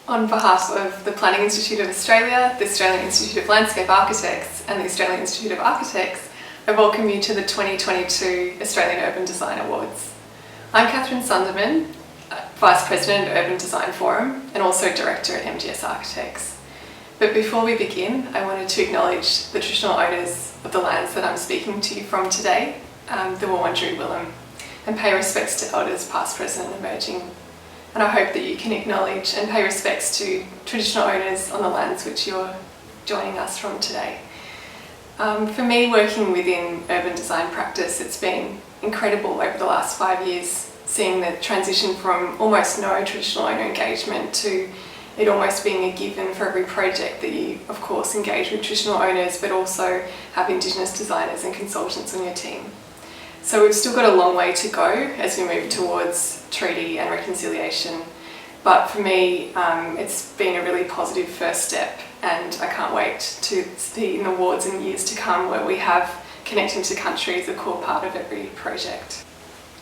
On behalf of the Planning Institute of Australia, the Australian Institute of Landscape Architects and the Australian Institute of Architects, I welcome you to the 2022 Australian Urban Design Awards. I'm Catherine Sunderman, Vice President of Urban Design Forum and also Director at MGS Architects. But before we begin, I wanted to acknowledge the traditional owners of the lands that I'm speaking to you from today, the Wurundjeri Willem, and pay respects to elders past, present and emerging. And I hope that you can acknowledge and pay respects to traditional owners on the lands which you're joining us from today. For me, working within urban design practice, it's been incredible over the last 5 years, seeing the transition from almost no traditional owner engagement to it almost being a given for every project that you, of course, engage with traditional owners, but also have Indigenous designers and consultants on your team. So we've still got a long way to go as we move towards treaty and reconciliation. But for me, it's been a really positive first step, and I can't wait to see in the awards in years to come where we have connecting to country as a core part of every project.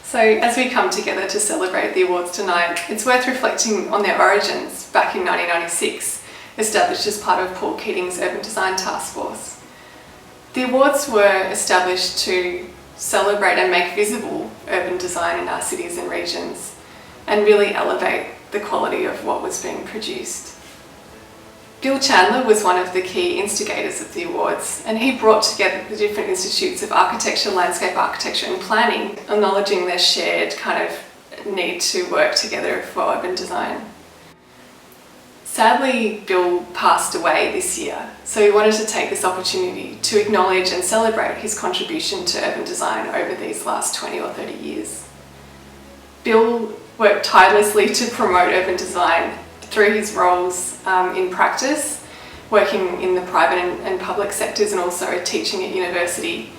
So as we come together to celebrate the awards tonight, it's worth reflecting on their origins back in 1996, established as part of Paul Keating's Urban Design Task Force. The awards were established to celebrate and make visible urban design in our cities and regions and really elevate the quality of what was being produced. Bill Chandler was one of the key instigators of the awards, and he brought together the different institutes of architecture, landscape architecture and planning, acknowledging their shared kind of need to work together for urban design. Sadly, Bill passed away this year, so we wanted to take this opportunity to acknowledge and celebrate his contribution to urban design over these last 20 or 30 years. Bill worked tirelessly to promote urban design through his roles in practice, working in the private and public sectors and also teaching at university.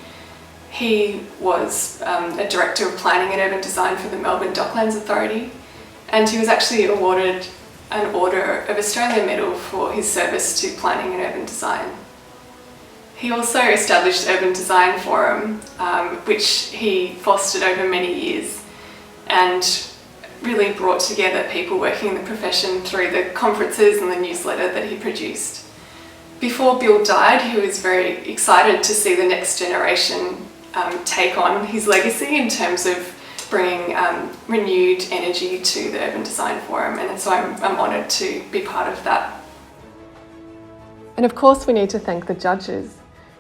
He was a Director of Planning and Urban Design for the Melbourne Docklands Authority, and he was actually awarded an Order of Australia Medal for his service to planning and urban design. He also established Urban Design Forum, which he fostered over many years and really brought together people working in the profession through the conferences and the newsletter that he produced. Before Bill died, he was very excited to see the next generation take on his legacy in terms of bringing renewed energy to the Urban Design Forum, and so I'm honoured to be part of that. And of course we need to thank the judges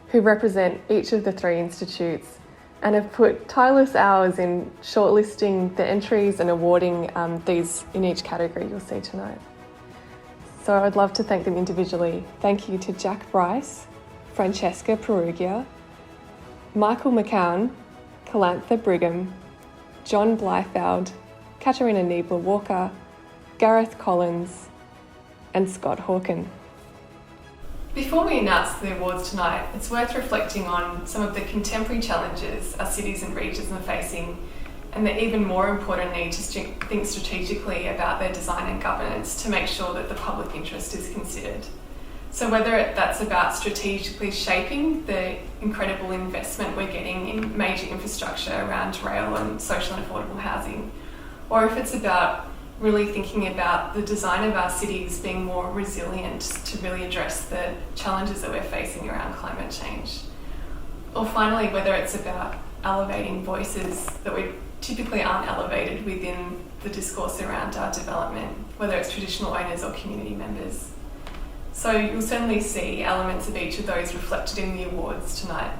who represent each of the three institutes and have put tireless hours in shortlisting the entries and awarding these in each category you'll see tonight. So I'd love to thank them individually. Thank you to Jack Bryce, Francesca Perugia, Michael McCown, Calantha Brigham, John Blyfeld, Katarina Niebler-Walker, Gareth Collins and Scott Hawken. Before we announce the awards tonight, it's worth reflecting on some of the contemporary challenges our cities and regions are facing, and the even more important need to think strategically about their design and governance to make sure that the public interest is considered. So whether that's about strategically shaping the incredible investment we're getting in major infrastructure around rail and social and affordable housing, or if it's about really thinking about the design of our cities being more resilient to really address the challenges that we're facing around climate change. Or finally, whether it's about elevating voices that we typically aren't elevated within the discourse around our development, whether it's traditional owners or community members. So you'll certainly see elements of each of those reflected in the awards tonight.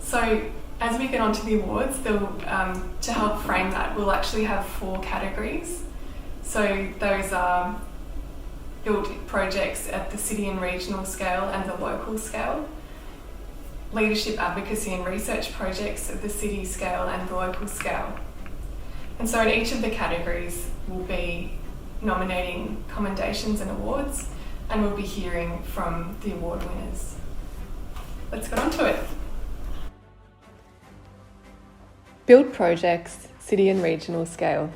So as we get onto the awards, to help frame that, we'll actually have 4 categories. So those are built projects at the city and regional scale and the local scale, leadership, advocacy and research projects at the city scale and the local scale. And so in each of the categories, we'll be nominating commendations and awards, and we'll be hearing from the award winners. Let's get on to it. Build projects, city and regional scale.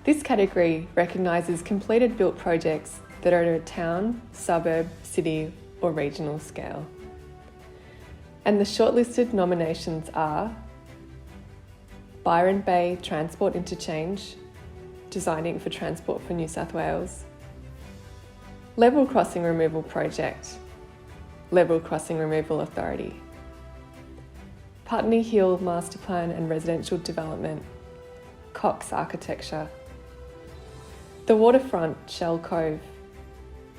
This category recognises completed built projects that are at a town, suburb, city or regional scale. And the shortlisted nominations are Byron Bay Transport Interchange, Designing for Transport for New South Wales. Level Crossing Removal Project, Level Crossing Removal Authority. Putney Hill Master Plan and Residential Development, Cox Architecture. The Waterfront, Shell Cove.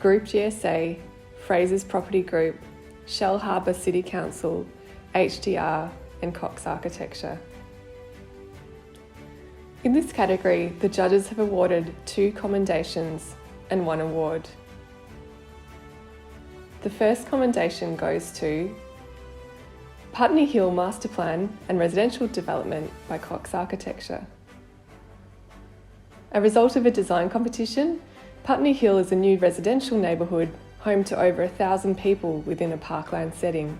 Group GSA, Fraser's Property Group, Shell Harbour City Council, HDR and Cox Architecture. In this category, the judges have awarded 2 commendations and 1 award. The first commendation goes to Putney Hill Master Plan and Residential Development by Cox Architecture. A result of a design competition, Putney Hill is a new residential neighbourhood home to over 1,000 people within a parkland setting.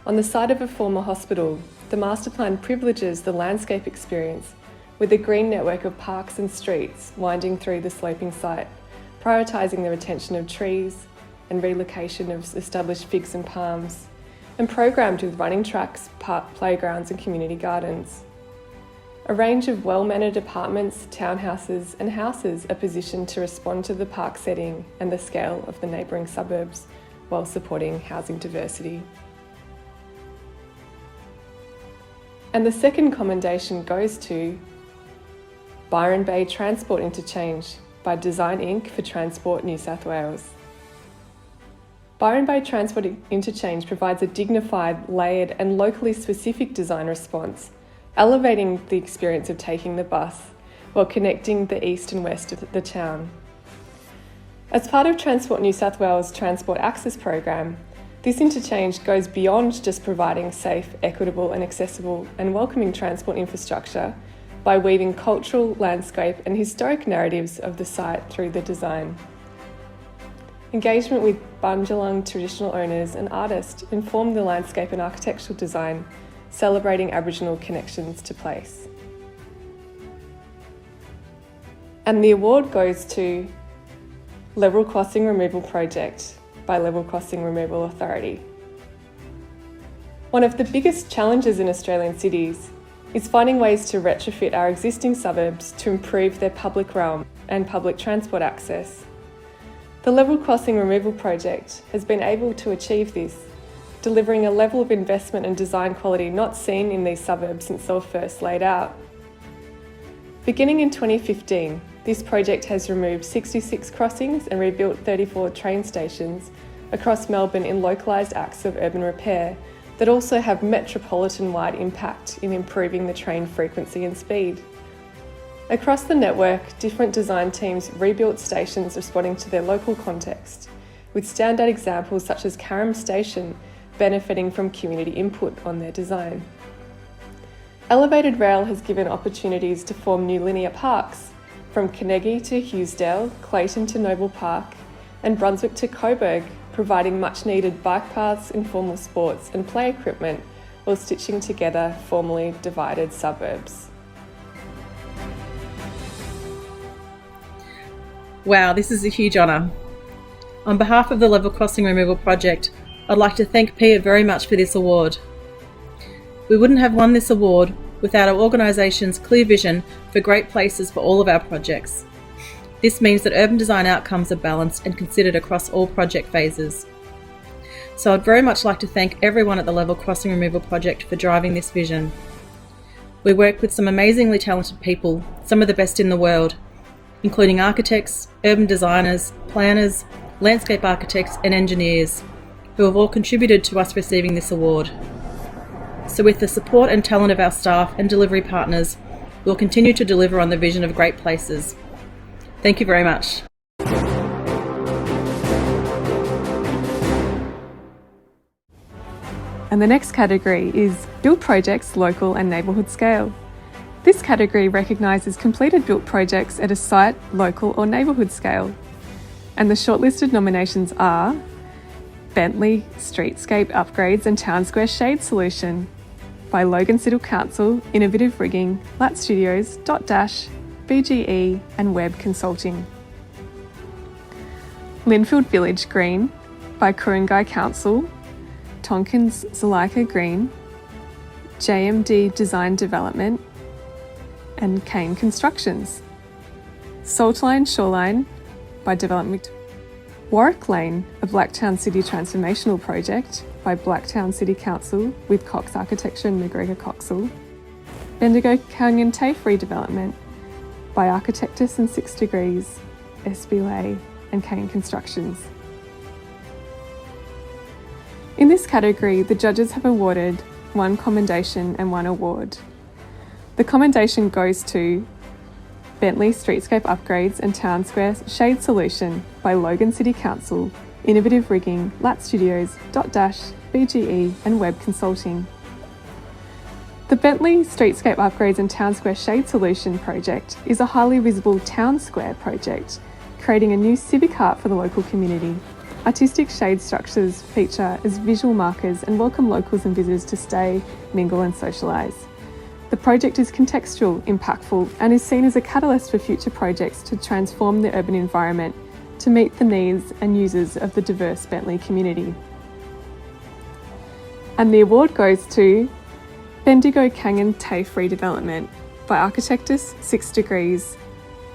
On the site of a former hospital, the master plan privileges the landscape experience with a green network of parks and streets winding through the sloping site, prioritising the retention of trees and relocation of established figs and palms, and programmed with running tracks, park playgrounds and community gardens. A range of well-mannered apartments, townhouses and houses are positioned to respond to the park setting and the scale of the neighbouring suburbs while supporting housing diversity. And the second commendation goes to Byron Bay Transport Interchange by Design Inc. for Transport New South Wales. Byron Bay Transport Interchange provides a dignified, layered and locally specific design response, elevating the experience of taking the bus while connecting the east and west of the town. As part of Transport New South Wales' Transport Access Program, this interchange goes beyond just providing safe, equitable and accessible and welcoming transport infrastructure by weaving cultural, landscape and historic narratives of the site through the design. Engagement with Bundjalung traditional owners and artists informed the landscape and architectural design, celebrating Aboriginal connections to place. And the award goes to Level Crossing Removal Project by Level Crossing Removal Authority. One of the biggest challenges in Australian cities is finding ways to retrofit our existing suburbs to improve their public realm and public transport access. The Level Crossing Removal Project has been able to achieve this, delivering a level of investment and design quality not seen in these suburbs since they were first laid out. Beginning in 2015, this project has removed 66 crossings and rebuilt 34 train stations across Melbourne in localised acts of urban repair that also have metropolitan-wide impact in improving the train frequency and speed. Across the network, different design teams rebuilt stations responding to their local context, with standout examples such as Carrum Station benefiting from community input on their design. Elevated rail has given opportunities to form new linear parks, from Carnegie to Hughesdale, Clayton to Noble Park, and Brunswick to Coburg, providing much needed bike paths, informal sports and play equipment while stitching together formerly divided suburbs. Wow, this is a huge honour. On behalf of the Level Crossing Removal Project, I'd like to thank Pia very much for this award. We wouldn't have won this award without our organisation's clear vision for great places for all of our projects. This means that urban design outcomes are balanced and considered across all project phases. So I'd very much like to thank everyone at the Level Crossing Removal Project for driving this vision. We work with some amazingly talented people, some of the best in the world, including architects, urban designers, planners, landscape architects and engineers, who have all contributed to us receiving this award. So with the support and talent of our staff and delivery partners, we'll continue to deliver on the vision of great places. Thank you very much. And the next category is Built Projects Local and Neighbourhood Scale. This category recognises completed built projects at a site, local or neighbourhood scale. And the shortlisted nominations are Bentley Streetscape Upgrades and Town Square Shade Solution by Logan City Council, Innovative Rigging, Lat Studios, Dot Dash, BGE and Web Consulting. Linfield Village Green by Ku-ring-gai Council, Tonkins Zuleika Green, JMD Design Development and Kane Constructions. Saltline Shoreline by Development Warwick Lane, a Blacktown City Transformational Project by Blacktown City Council with Cox Architecture and McGregor Coxall. Bendigo Canyon TAFE redevelopment by Architectus and 6 Degrees, SBLA and Kane Constructions. In this category, the judges have awarded 1 commendation and 1 award. The commendation goes to Bentley Streetscape Upgrades and Town Square Shade Solution by Logan City Council, Innovative Rigging, Lat Studios, Dot Dash, BGE and Web Consulting. The Bentley Streetscape Upgrades and Town Square Shade Solution project is a highly visible town square project, creating a new civic heart for the local community. Artistic shade structures feature as visual markers and welcome locals and visitors to stay, mingle and socialise. The project is contextual, impactful and is seen as a catalyst for future projects to transform the urban environment to meet the needs and users of the diverse Bentley community. And the award goes to Bendigo Canyon TAFE redevelopment by Architectus, 6 Degrees,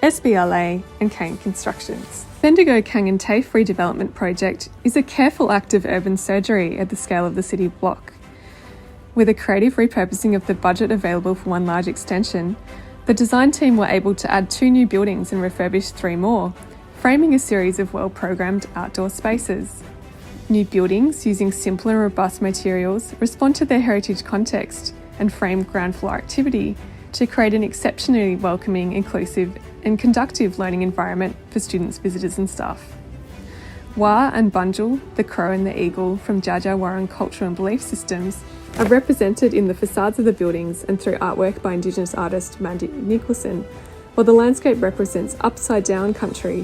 SBLA and Kane Constructions. Bendigo Canyon TAFE redevelopment project is a careful act of urban surgery at the scale of the city block. With a creative repurposing of the budget available for 1 large extension, the design team were able to add 2 new buildings and refurbish 3 more, framing a series of well-programmed outdoor spaces. New buildings, using simple and robust materials, respond to their heritage context and frame ground floor activity to create an exceptionally welcoming, inclusive and conductive learning environment for students, visitors and staff. Wah and Bunjil, the crow and the eagle from Dja Dja Wurrung cultural and belief systems are represented in the facades of the buildings and through artwork by Indigenous artist Mandy Nicholson, while the landscape represents upside down country,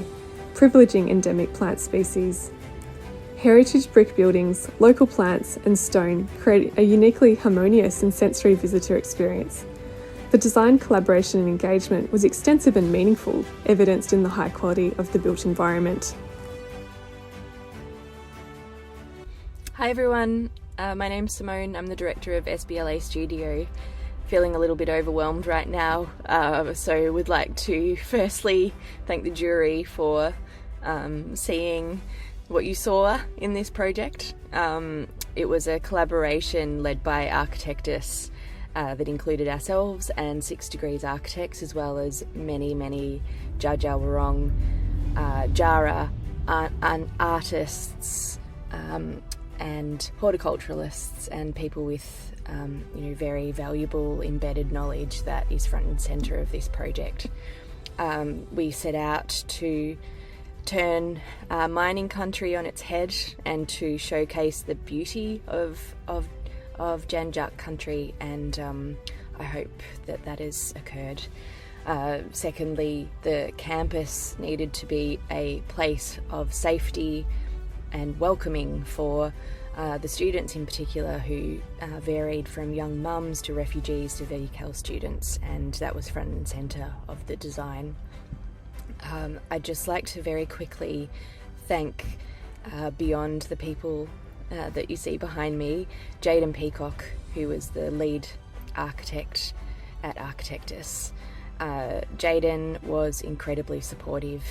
privileging endemic plant species. Heritage brick buildings, local plants and stone create a uniquely harmonious and sensory visitor experience. The design, collaboration and engagement was extensive and meaningful, evidenced in the high quality of the built environment. Hi everyone, my name's Simone. I'm the director of SBLA Studio. Feeling a little bit overwhelmed right now, so would like to firstly thank the jury for seeing what you saw in this project. It was a collaboration led by Architectus that included ourselves and 6 Degrees Architects, as well as many Dja Dja Wurrung, Jara artists and horticulturalists and people with very valuable embedded knowledge that is front and centre of this project. We set out to turn mining country on its head and to showcase the beauty of Janjuk country, and I hope that has occurred. Secondly, the campus needed to be a place of safety and welcoming for the students in particular, who varied from young mums to refugees to VCAL students, and that was front and centre of the design. I'd just like to very quickly thank, beyond the people that you see behind me, Jaden Peacock, who was the lead architect at Architectus. Jaden was incredibly supportive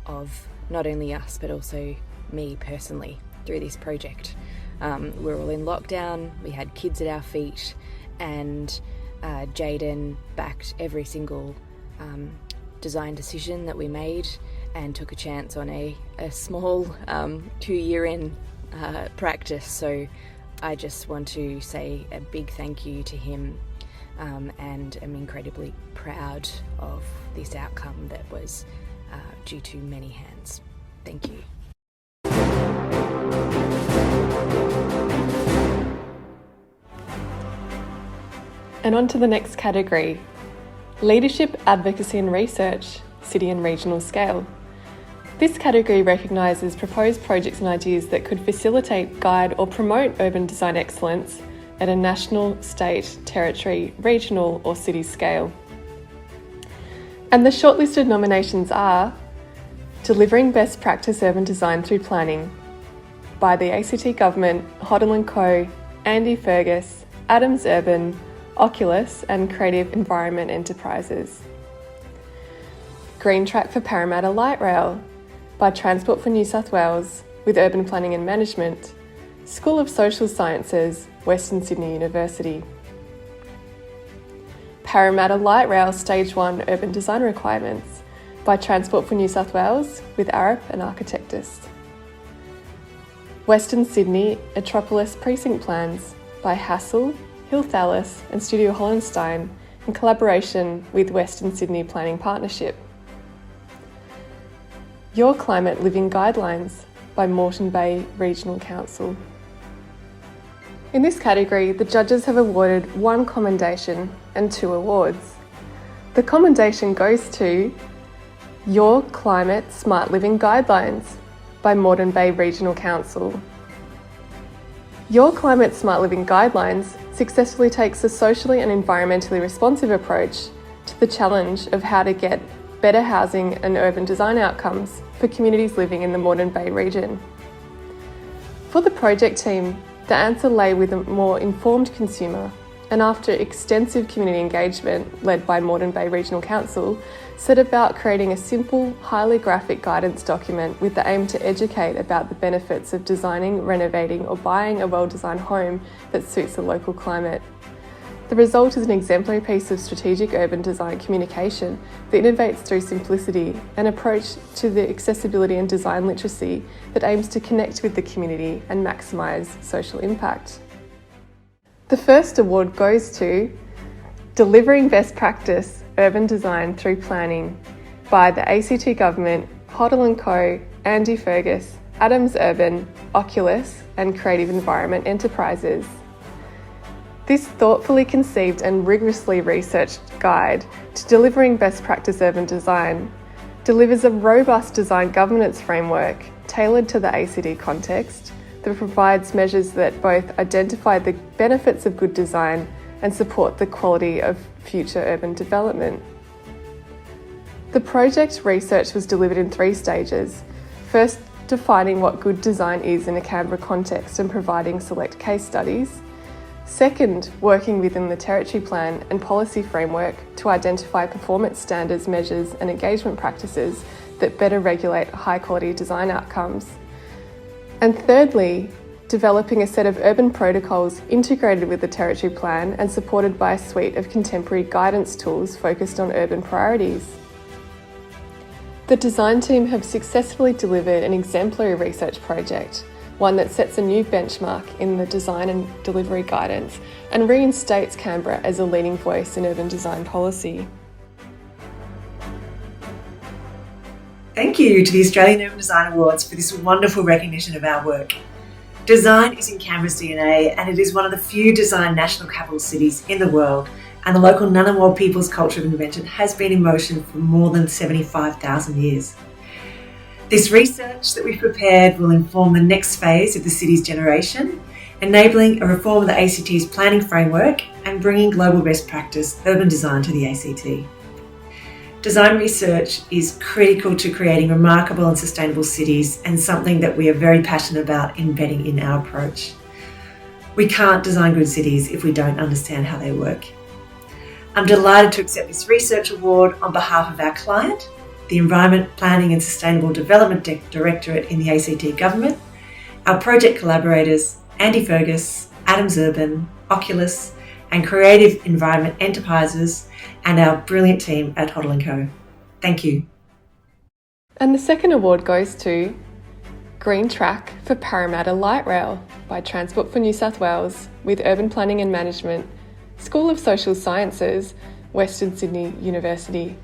of not only us but also me personally through this project. We're all in lockdown, we had kids at our feet, and Jaden backed every single design decision that we made and took a chance on a small 2-year-in practice. So I just want to say a big thank you to him, and I'm incredibly proud of this outcome that was due to many hands. Thank you. And on to the next category, Leadership, Advocacy and Research, City and Regional Scale. This category recognises proposed projects and ideas that could facilitate, guide or promote urban design excellence at a national, state, territory, regional or city scale. And the shortlisted nominations are Delivering Best Practice Urban Design Through Planning by the ACT Government, Hoddle & Co, Andy Fergus, Adams Urban, Oculus and Creative Environment Enterprises. Green Track for Parramatta Light Rail by Transport for New South Wales with Urban Planning and Management, School of Social Sciences, Western Sydney University. Parramatta Light Rail Stage 1 Urban Design Requirements by Transport for New South Wales with Arup and Architectus. Western Sydney Metropolis Precinct Plans by Hassel, Hill Thallis and Studio Hollenstein in collaboration with Western Sydney Planning Partnership. Your Climate Living Guidelines by Moreton Bay Regional Council. In this category, the judges have awarded 1 commendation and 2 awards. The commendation goes to Your Climate Smart Living Guidelines by Moreton Bay Regional Council. Your Climate Smart Living Guidelines successfully takes a socially and environmentally responsive approach to the challenge of how to get better housing and urban design outcomes for communities living in the Moreton Bay region. For the project team, the answer lay with a more informed consumer, and after extensive community engagement led by Moreton Bay Regional Council, set about creating a simple, highly graphic guidance document with the aim to educate about the benefits of designing, renovating or buying a well-designed home that suits the local climate. The result is an exemplary piece of strategic urban design communication that innovates through simplicity, an approach to the accessibility and design literacy that aims to connect with the community and maximise social impact. The first award goes to Delivering Best Practice Urban Design Through Planning by the ACT Government, Hoddle & Co, Andy Fergus, Adams Urban, Oculus and Creative Environment Enterprises. This thoughtfully conceived and rigorously researched guide to delivering best practice urban design delivers a robust design governance framework tailored to the ACD context that provides measures that both identify the benefits of good design and support the quality of future urban development. The project research was delivered in 3 stages. First, defining what good design is in a Canberra context and providing select case studies. Second, working within the territory plan and policy framework to identify performance standards, measures and engagement practices that better regulate high-quality design outcomes. And thirdly, developing a set of urban protocols integrated with the territory plan and supported by a suite of contemporary guidance tools focused on urban priorities. The design team have successfully delivered an exemplary research project, one that sets a new benchmark in the design and delivery guidance and reinstates Canberra as a leading voice in urban design policy. Thank you to the Australian Urban Design Awards for this wonderful recognition of our work. Design is in Canberra's DNA and it is one of the few design national capital cities in the world, and the local Ngunnawal people's culture of invention has been in motion for more than 75,000 years. This research that we've prepared will inform the next phase of the city's generation, enabling a reform of the ACT's planning framework and bringing global best practice urban design to the ACT. Design research is critical to creating remarkable and sustainable cities, and something that we are very passionate about embedding in our approach. We can't design good cities if we don't understand how they work. I'm delighted to accept this research award on behalf of our client, the Environment, Planning and Sustainable Development Directorate in the ACT Government, our project collaborators Andy Fergus, Adams Urban, Oculus and Creative Environment Enterprises, and our brilliant team at Hoddle & Co. Thank you. And the second award goes to Green Track for Parramatta Light Rail by Transport for New South Wales with Urban Planning and Management, School of Social Sciences, Western Sydney University.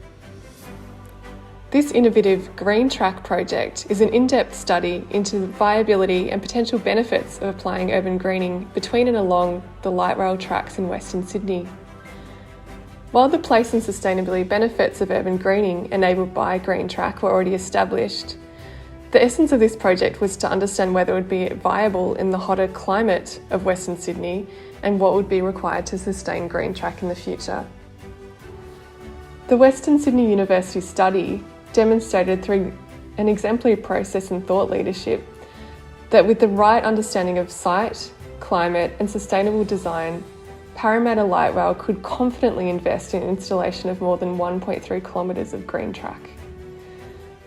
This innovative Green Track project is an in-depth study into the viability and potential benefits of applying urban greening between and along the light rail tracks in Western Sydney. While the place and sustainability benefits of urban greening enabled by Green Track were already established, the essence of this project was to understand whether it would be viable in the hotter climate of Western Sydney and what would be required to sustain Green Track in the future. The Western Sydney University study demonstrated through an exemplary process and thought leadership that with the right understanding of site, climate and sustainable design, Parramatta Light Rail could confidently invest in installation of more than 1.3 kilometres of green track.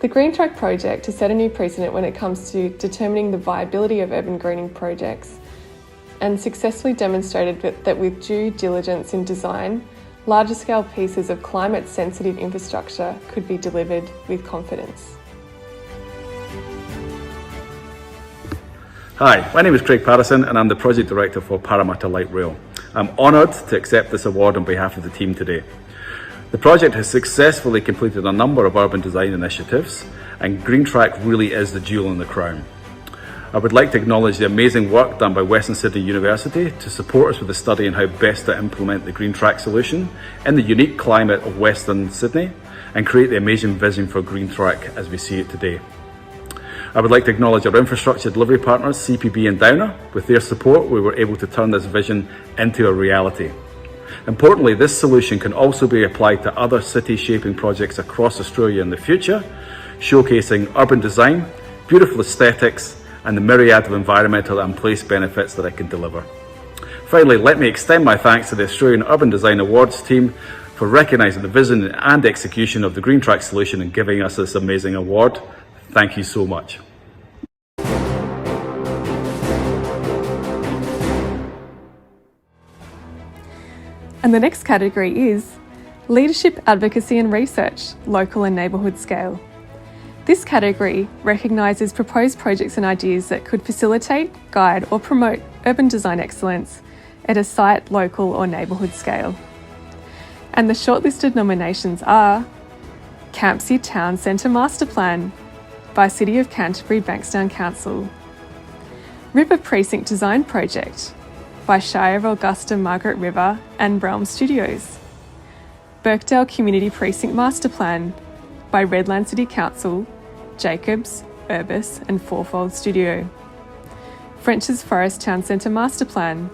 The Green Track project has set a new precedent when it comes to determining the viability of urban greening projects and successfully demonstrated that with due diligence in design, larger scale pieces of climate sensitive infrastructure could be delivered with confidence. Hi, my name is Craig Patterson and I'm the Project Director for Parramatta Light Rail. I'm honoured to accept this award on behalf of the team today. The project has successfully completed a number of urban design initiatives, and Green Track really is the jewel in the crown. I would like to acknowledge the amazing work done by Western Sydney University to support us with the study on how best to implement the Green Track solution in the unique climate of Western Sydney and create the amazing vision for Green Track as we see it today. I would like to acknowledge our infrastructure delivery partners, CPB and Downer. With their support, we were able to turn this vision into a reality. Importantly, this solution can also be applied to other city shaping projects across Australia in the future, showcasing urban design, beautiful aesthetics, and the myriad of environmental and place benefits that it can deliver. Finally, let me extend my thanks to the Australian Urban Design Awards team for recognising the vision and execution of the Green Track solution and giving us this amazing award. Thank you so much. And the next category is Leadership, Advocacy and Research, Local and Neighbourhood Scale. This category recognises proposed projects and ideas that could facilitate, guide or promote urban design excellence at a site, local or neighbourhood scale. And the shortlisted nominations are Campsie Town Centre Master Plan by City of Canterbury Bankstown Council, River Precinct Design Project by Shire of Augusta Margaret River and Realm Studios, Birkdale Community Precinct Master Plan by Redland City Council, Jacobs, Urbis and Fourfold Studio, French's Forest Town Centre Master Plan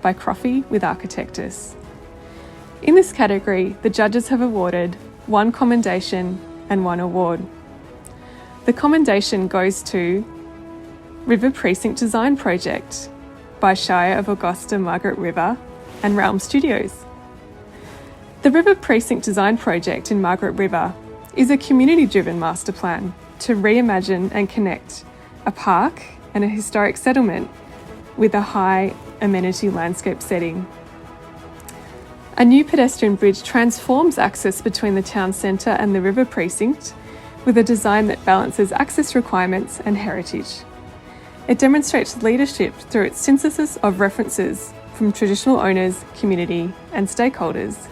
by Croffey with Architectus. In this category, the judges have awarded 1 commendation and 1 award. The commendation goes to River Precinct Design Project by Shire of Augusta Margaret River and Realm Studios. The River Precinct Design Project in Margaret River is a community-driven master plan to reimagine and connect a park and a historic settlement with a high amenity landscape setting. A new pedestrian bridge transforms access between the town centre and the river precinct with a design that balances access requirements and heritage. It demonstrates leadership through its synthesis of references from traditional owners, community and stakeholders.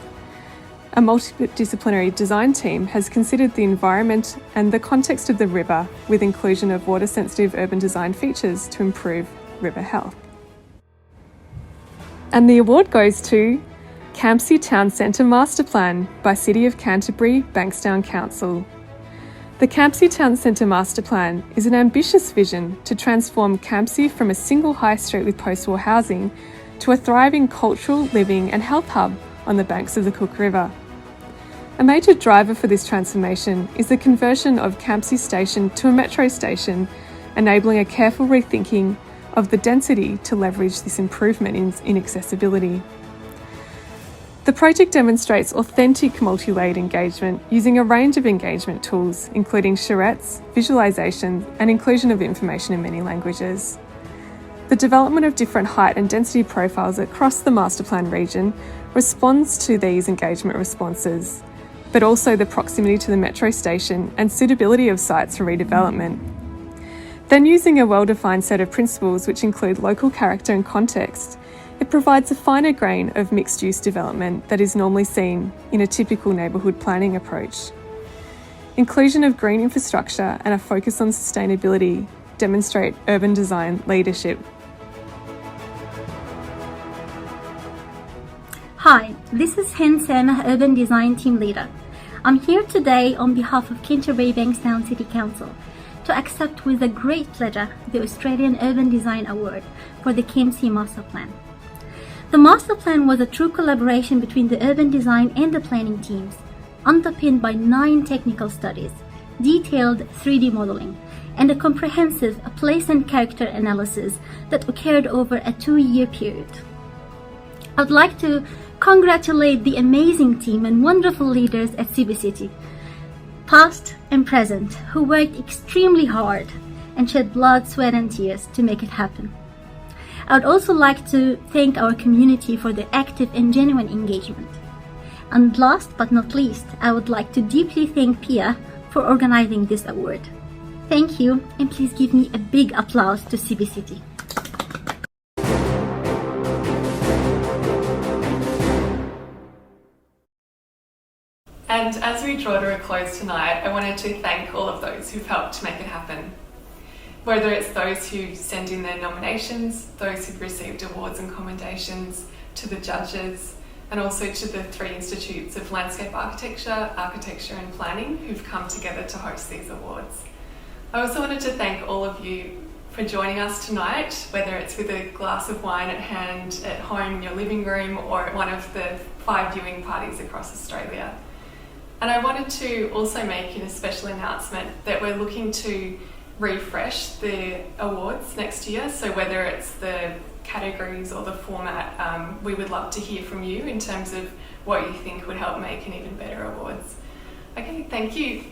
A multidisciplinary design team has considered the environment and the context of the river with inclusion of water-sensitive urban design features to improve river health. And the award goes to Campsie Town Centre Master Plan by City of Canterbury Bankstown Council. The Campsie Town Centre Master Plan is an ambitious vision to transform Campsie from a single high street with post-war housing to a thriving cultural, living and health hub on the banks of the Cook River. A major driver for this transformation is the conversion of Campsie Station to a metro station, enabling a careful rethinking of the density to leverage this improvement in accessibility. The project demonstrates authentic multi-layered engagement using a range of engagement tools, including charrettes, visualisation, and inclusion of information in many languages. The development of different height and density profiles across the master plan region responds to these engagement responses, but also the proximity to the metro station and suitability of sites for redevelopment. Then, using a well-defined set of principles which include local character and context, it provides a finer grain of mixed-use development that is normally seen in a typical neighbourhood planning approach. Inclusion of green infrastructure and a focus on sustainability demonstrate urban design leadership. Hi, this is Hen Sema, Urban Design Team Leader. I'm here today on behalf of Canterbury Bankstown City Council to accept with a great pleasure the Australian Urban Design Award for the Campsie Master Plan. The master plan was a true collaboration between the urban design and the planning teams, underpinned by 9 technical studies, detailed 3D modelling, and a comprehensive place and character analysis that occurred over a 2-year period. I'd like to congratulate the amazing team and wonderful leaders at CBCity. past and present, who worked extremely hard and shed blood, sweat and tears to make it happen. I would also like to thank our community for their active and genuine engagement. And last but not least, I would like to deeply thank Pia for organizing this award. Thank you, and please give me a big applause to CBCT. And as we draw to a close tonight, I wanted to thank all of those who've helped to make it happen. Whether it's those who send in their nominations, those who've received awards and commendations, to the judges, and also to the 3 institutes of landscape architecture, architecture and planning who've come together to host these awards. I also wanted to thank all of you for joining us tonight, whether it's with a glass of wine at hand at home in your living room or at one of the 5 viewing parties across Australia. And I wanted to also make a special announcement that we're looking to refresh the awards next year. So whether it's the categories or the format, we would love to hear from you in terms of what you think would help make an even better awards. Okay, thank you.